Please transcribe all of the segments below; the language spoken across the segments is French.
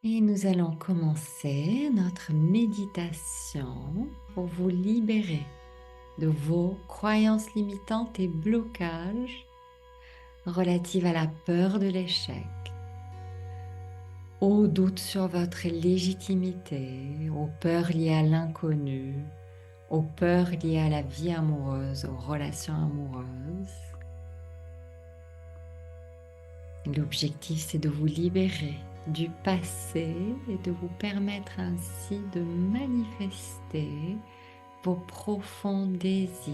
Et nous allons commencer notre méditation pour vous libérer de vos croyances limitantes et blocages relatifs à la peur de l'échec, aux doutes sur votre légitimité, aux peurs liées à l'inconnu, aux peurs liées à la vie amoureuse, aux relations amoureuses. L'objectif, c'est de vous libérer du passé et de vous permettre ainsi de manifester vos profonds désirs.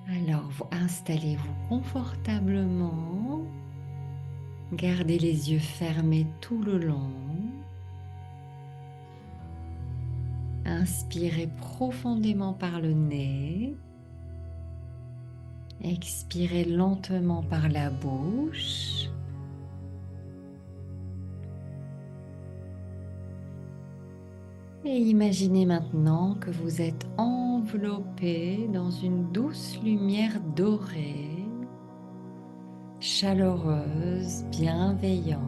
Alors, vous installez-vous confortablement, gardez les yeux fermés tout le long, inspirez profondément par le nez, expirez lentement par la bouche. Et imaginez maintenant que vous êtes enveloppé dans une douce lumière dorée, chaleureuse, bienveillante.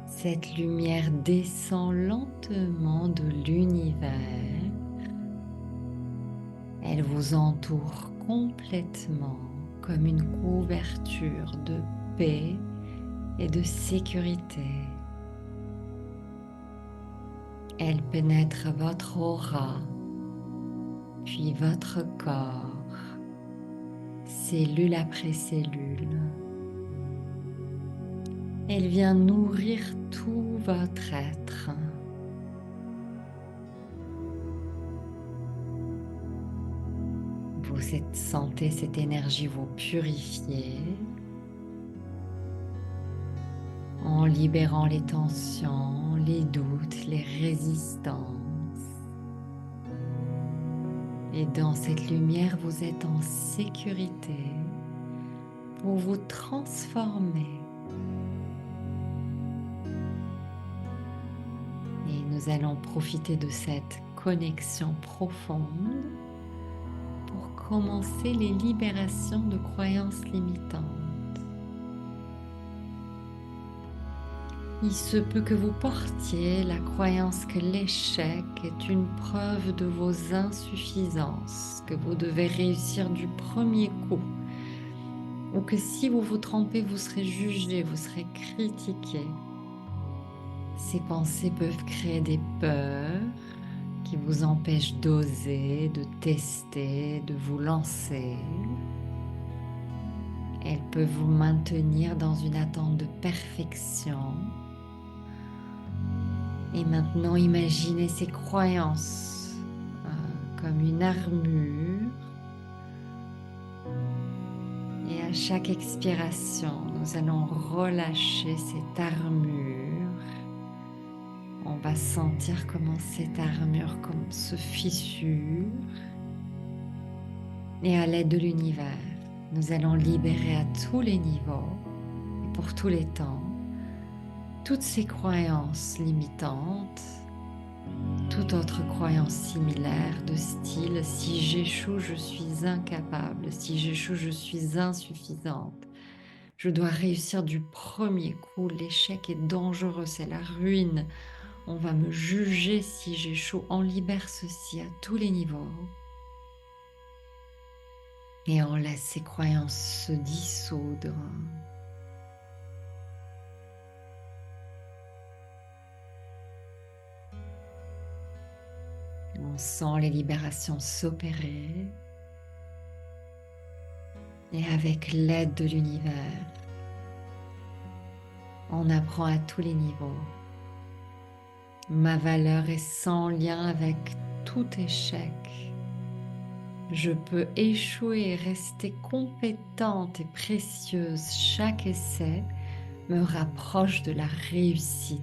Cette lumière descend lentement de l'univers. Elle vous entoure complètement comme une couverture de paix et de sécurité. Elle pénètre votre aura, puis votre corps, cellule après cellule. Elle vient nourrir tout votre être. Vous sentez cette énergie vous purifier en libérant les tensions, les doutes, les résistances. Et dans cette lumière, vous êtes en sécurité pour vous transformer. Et nous allons profiter de cette connexion profonde pour commencer les libérations de croyances limitantes. Il se peut que vous portiez la croyance que l'échec est une preuve de vos insuffisances, que vous devez réussir du premier coup, ou que si vous vous trompez, vous serez jugé, vous serez critiqué. Ces pensées peuvent créer des peurs qui vous empêchent d'oser, de tester, de vous lancer. Elles peuvent vous maintenir dans une attente de perfection. Et maintenant, imaginez ces croyances comme une armure. Et à chaque expiration, nous allons relâcher cette armure. On va sentir comment cette armure se fissure. Et à l'aide de l'univers, nous allons libérer à tous les niveaux et pour tous les temps toutes ces croyances limitantes, toute autre croyance similaire de style si j'échoue, je suis incapable, si j'échoue, je suis insuffisante, je dois réussir du premier coup, l'échec est dangereux, c'est la ruine, on va me juger si j'échoue. On libère ceci à tous les niveaux et on laisse ces croyances se dissoudre. On sent les libérations s'opérer et avec l'aide de l'univers, on apprend à tous les niveaux. Ma valeur est sans lien avec tout échec. Je peux échouer et rester compétente et précieuse. Chaque essai me rapproche de la réussite.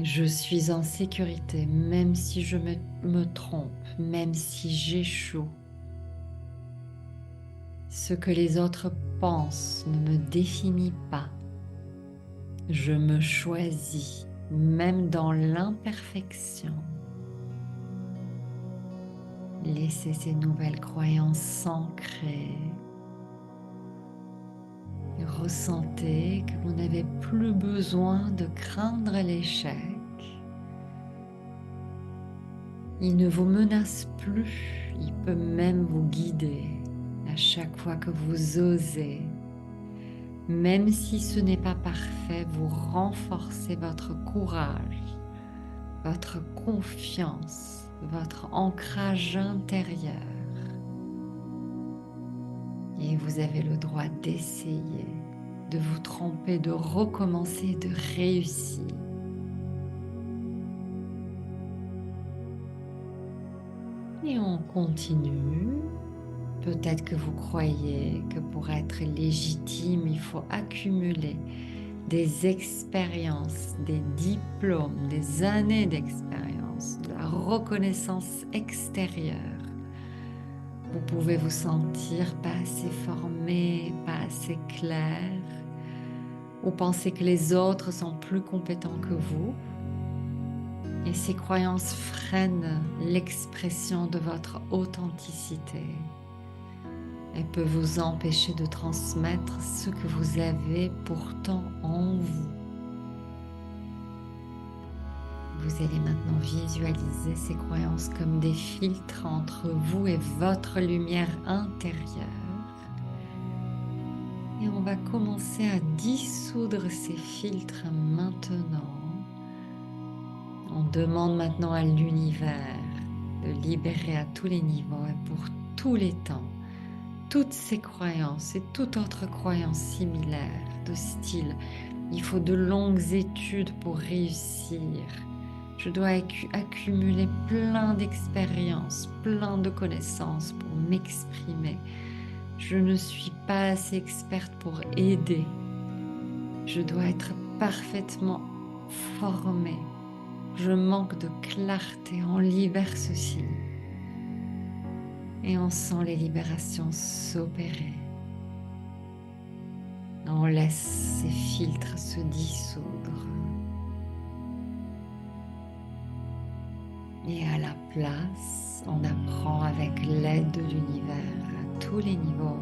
Je suis en sécurité même si je me trompe, même si j'échoue. Ce que les autres pensent ne me définit pas. Je me choisis, même dans l'imperfection. Laissez ces nouvelles croyances s'ancrer. Et ressentez que vous n'avez plus besoin de craindre l'échec. Il ne vous menace plus, il peut même vous guider à chaque fois que vous osez. Même si ce n'est pas parfait, vous renforcez votre courage, votre confiance, votre ancrage intérieur. Et vous avez le droit d'essayer, de vous tromper, de recommencer, de réussir. Et on continue. Peut-être que vous croyez que pour être légitime, il faut accumuler des expériences, des diplômes, des années d'expérience, de la reconnaissance extérieure. Vous pouvez vous sentir pas assez formé, pas assez clair, ou penser que les autres sont plus compétents que vous. Et ces croyances freinent l'expression de votre authenticité. Elles peuvent vous empêcher de transmettre ce que vous avez pourtant en vous. Vous allez maintenant visualiser ces croyances comme des filtres entre vous et votre lumière intérieure. Et on va commencer à dissoudre ces filtres maintenant. On demande maintenant à l'univers de libérer à tous les niveaux et pour tous les temps toutes ces croyances et toute autre croyance similaire de style « il faut de longues études pour réussir ». Je dois accumuler plein d'expériences, plein de connaissances pour m'exprimer. Je ne suis pas assez experte pour aider. Je dois être parfaitement formée. Je manque de clarté. On libère ceci. Et on sent les libérations s'opérer. On laisse ces filtres se dissoudre. Et à la place, on apprend avec l'aide de l'univers à tous les niveaux.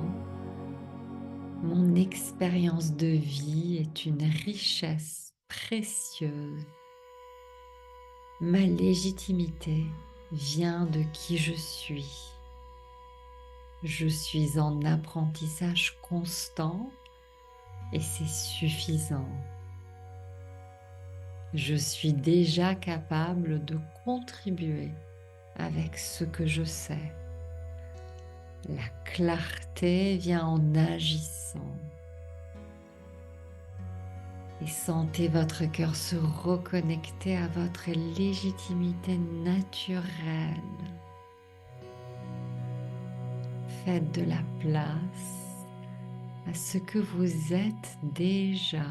Mon expérience de vie est une richesse précieuse. Ma légitimité vient de qui je suis. Je suis en apprentissage constant et c'est suffisant. Je suis déjà capable de contribuer avec ce que je sais. La clarté vient en agissant. Et sentez votre cœur se reconnecter à votre légitimité naturelle. Faites de la place à ce que vous êtes déjà.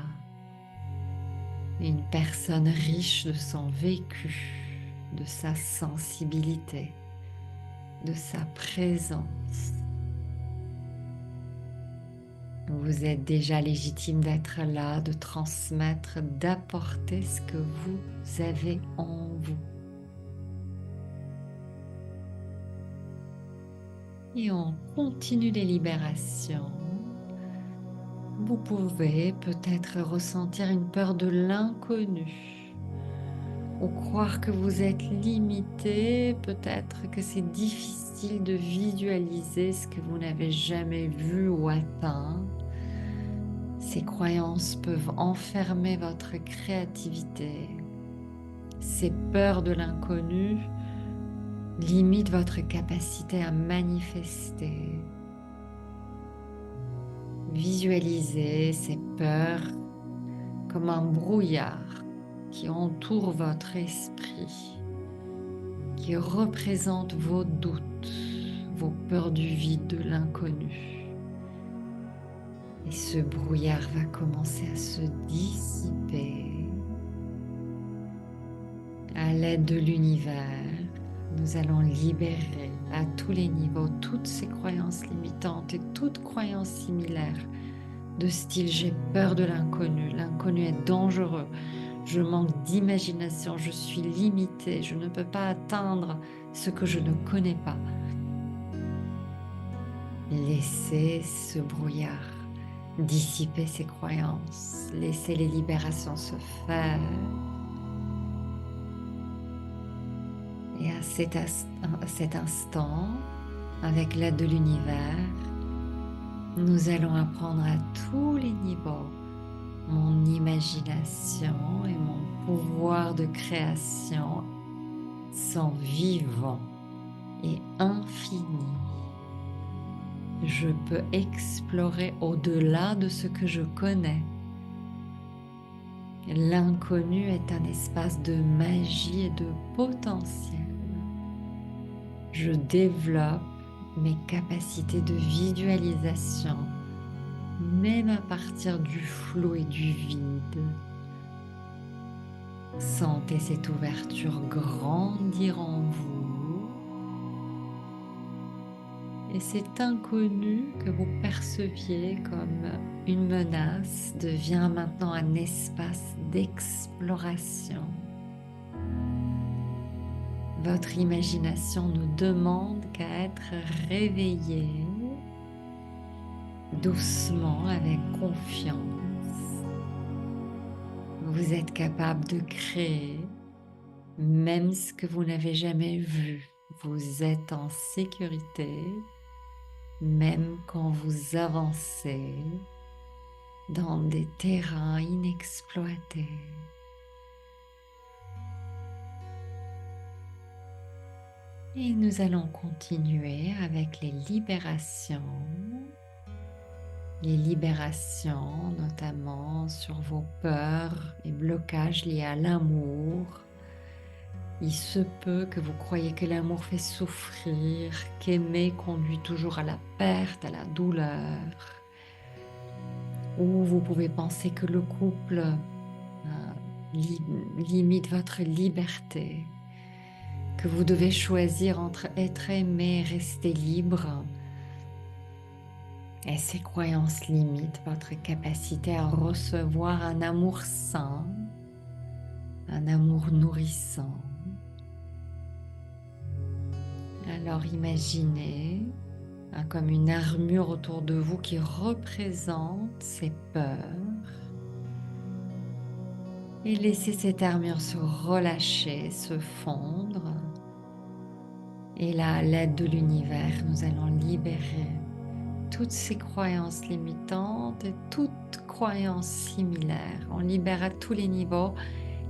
Une personne riche de son vécu, de sa sensibilité, de sa présence. Vous êtes déjà légitime d'être là, de transmettre, d'apporter ce que vous avez en vous. Et on continue les libérations. Vous pouvez peut-être ressentir une peur de l'inconnu ou croire que vous êtes limité, peut-être que c'est difficile de visualiser ce que vous n'avez jamais vu ou atteint. Ces croyances peuvent enfermer votre créativité. Ces peurs de l'inconnu limitent votre capacité à manifester. Visualisez ces peurs comme un brouillard qui entoure votre esprit, qui représente vos doutes, vos peurs du vide, de l'inconnu. Et ce brouillard va commencer à se dissiper. À l'aide de l'univers, nous allons libérer à tous les niveaux toutes ces croyances limitantes et toutes croyances similaires de style j'ai peur de l'inconnu, l'inconnu est dangereux, je manque d'imagination, je suis limitée, je ne peux pas atteindre ce que je ne connais pas. Laissez ce brouillard dissiper ces croyances, laissez les libérations se faire. Et à cet instant, avec l'aide de l'univers, nous allons apprendre à tous les niveaux mon imagination et mon pouvoir de création sont vivants et infinis. Je peux explorer au-delà de ce que je connais. L'inconnu est un espace de magie et de potentiel. Je développe mes capacités de visualisation, même à partir du flou et du vide. Sentez cette ouverture grandir en vous. Et cet inconnu que vous perceviez comme une menace devient maintenant un espace d'exploration. Votre imagination ne demande qu'à être réveillée doucement, avec confiance. Vous êtes capable de créer même ce que vous n'avez jamais vu. Vous êtes en sécurité même quand vous avancez dans des terrains inexploités. Et nous allons continuer avec les libérations notamment sur vos peurs et blocages liés à l'amour. Il se peut que vous croyez que l'amour fait souffrir, qu'aimer conduit toujours à la perte, à la douleur. Ou vous pouvez penser que le couple limite votre liberté, que vous devez choisir entre être aimé et rester libre. Et ces croyances limitent votre capacité à recevoir un amour sain, un amour nourrissant. Alors imaginez comme une armure autour de vous qui représente ces peurs. Et laissez cette armure se relâcher, se fondre. Et là, à l'aide de l'univers, nous allons libérer toutes ces croyances limitantes et toutes croyances similaires. On libère à tous les niveaux.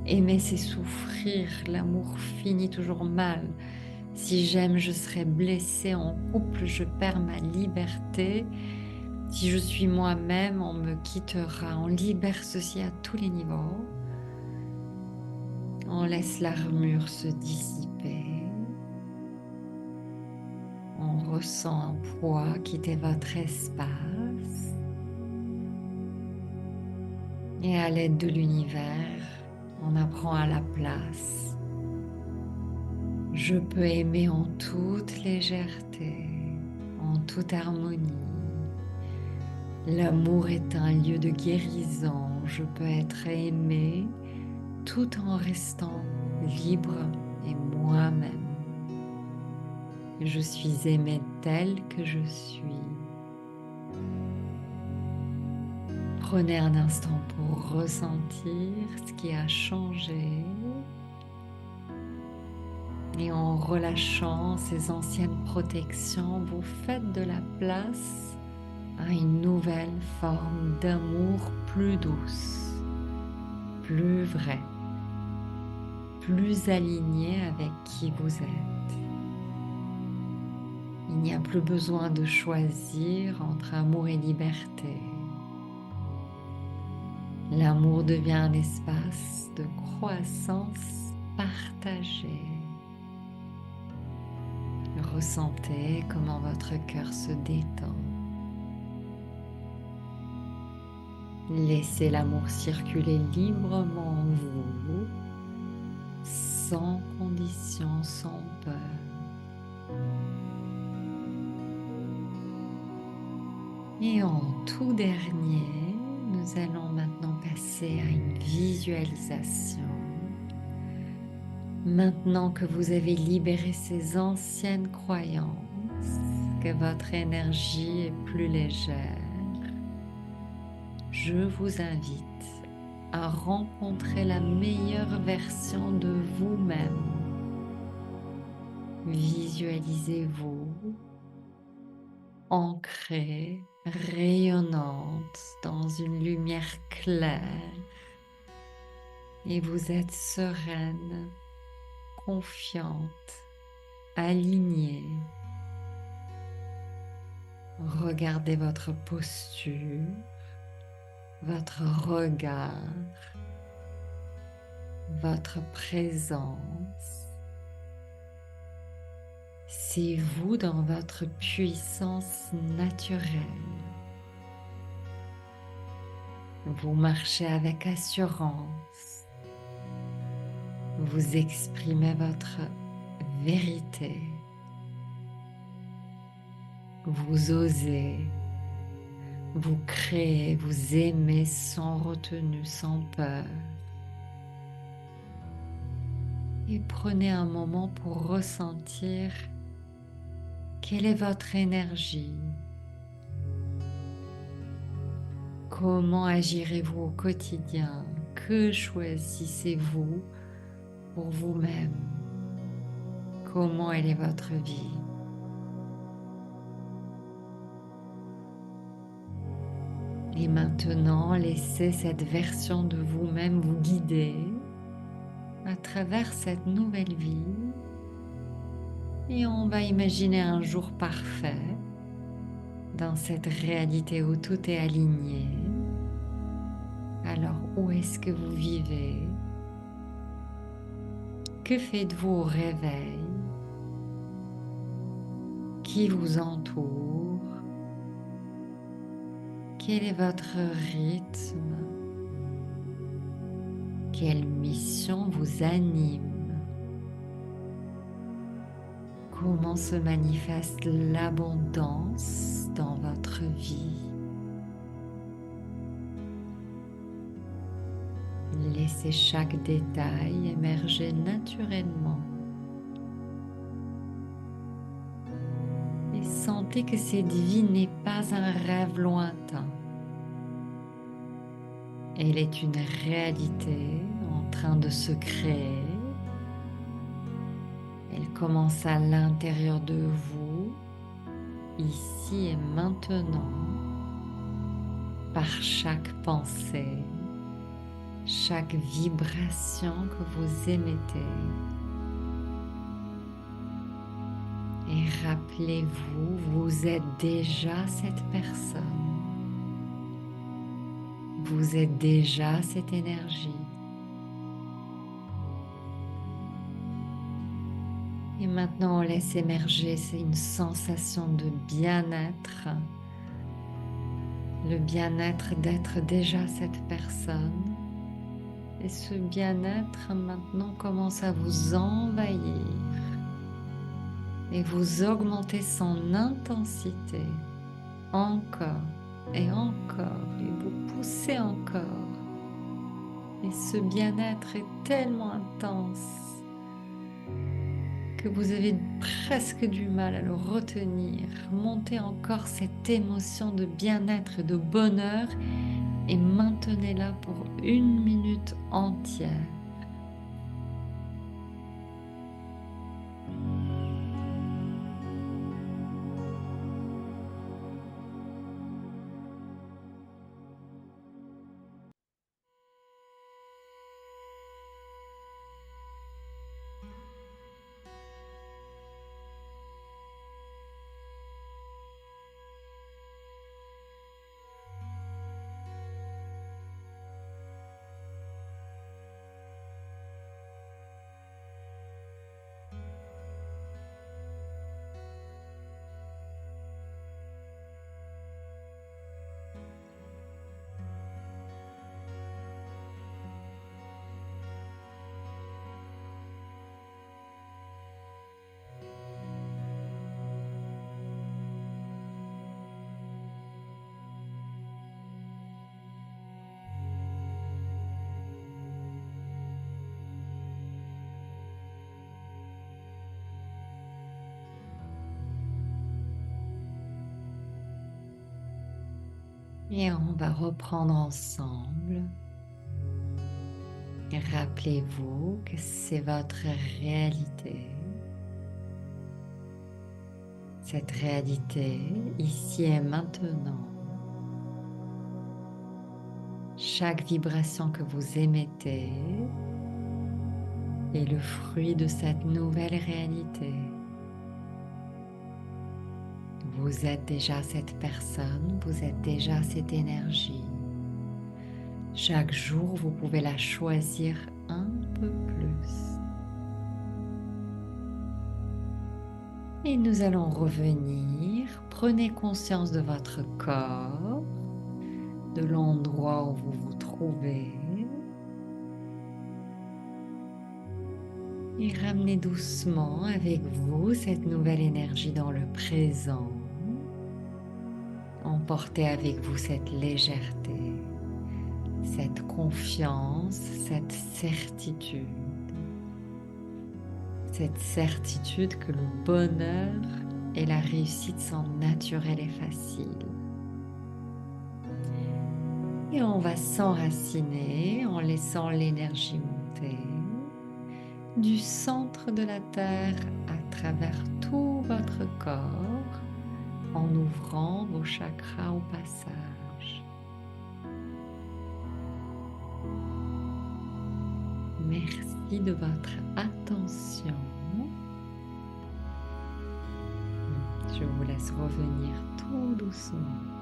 Aimer, c'est souffrir. L'amour finit toujours mal. Si j'aime, je serai blessée. En couple, je perds ma liberté. Si je suis moi-même, on me quittera. On libère ceci à tous les niveaux. On laisse l'armure se dissiper. On ressent un poids quitter votre espace. Et à l'aide de l'univers, on apprend à la place. Je peux aimer en toute légèreté, en toute harmonie. L'amour est un lieu de guérison. Je peux être aimé tout en restant libre et moi-même. Je suis aimée telle que je suis. Prenez un instant pour ressentir ce qui a changé. Et en relâchant ces anciennes protections, vous faites de la place à une nouvelle forme d'amour plus douce, plus vraie, plus alignée avec qui vous êtes. Il n'y a plus besoin de choisir entre amour et liberté. L'amour devient un espace de croissance partagée. Ressentez comment votre cœur se détend. Laissez l'amour circuler librement en vous, sans condition, sans peur. Et en tout dernier, nous allons maintenant passer à une visualisation. Maintenant que vous avez libéré ces anciennes croyances, que votre énergie est plus légère, je vous invite à rencontrer la meilleure version de vous-même. Visualisez-vous ancrée, rayonnante dans une lumière claire et vous êtes sereine, confiante, alignée. Regardez votre posture, votre regard, votre présence. C'est vous dans votre puissance naturelle. Vous marchez avec assurance. Vous exprimez votre vérité. Vous osez. Vous créez, vous aimez sans retenue, sans peur. Et prenez un moment pour ressentir quelle est votre énergie. Comment agirez-vous au quotidien? Que choisissez-vous pour vous-même? Comment elle est votre vie? Et maintenant, laissez cette version de vous-même vous guider à travers cette nouvelle vie. Et on va imaginer un jour parfait dans cette réalité où tout est aligné. Alors, où est-ce que vous vivez? Que faites-vous au réveil? Qui vous entoure? Quel est votre rythme? Quelle mission vous anime? Comment se manifeste l'abondance dans votre vie? Laissez chaque détail émerger naturellement. Et sentez que cette vie n'est pas un rêve lointain. Elle est une réalité en train de se créer. Elle commence à l'intérieur de vous, ici et maintenant, par chaque pensée, chaque vibration que vous émettez. Et rappelez-vous, vous êtes déjà cette personne. Vous êtes déjà cette énergie. Et maintenant, on laisse émerger, c'est une sensation de bien-être. Le bien-être d'être déjà cette personne. Et ce bien-être maintenant commence à vous envahir. Et vous augmentez son intensité encore et encore. Et vous poussez encore. Et ce bien-être est tellement intense que vous avez presque du mal à le retenir. Montez encore cette émotion de bien-être et de bonheur et maintenez-la pour 1 minute entière. Et on va reprendre ensemble. Et rappelez-vous que c'est votre réalité. Cette réalité, ici et maintenant. Chaque vibration que vous émettez est le fruit de cette nouvelle réalité. Vous êtes déjà cette personne, vous êtes déjà cette énergie. Chaque jour, vous pouvez la choisir un peu plus. Et nous allons revenir. Prenez conscience de votre corps, de l'endroit où vous vous trouvez. Et ramenez doucement avec vous cette nouvelle énergie dans le présent. Emportez avec vous cette légèreté, cette confiance, cette certitude. Cette certitude que le bonheur et la réussite sont naturels et faciles. Et on va s'enraciner en laissant l'énergie monter du centre de la Terre à travers tout votre corps en ouvrant vos chakras au passage. Merci de votre attention. Je vous laisse revenir tout doucement.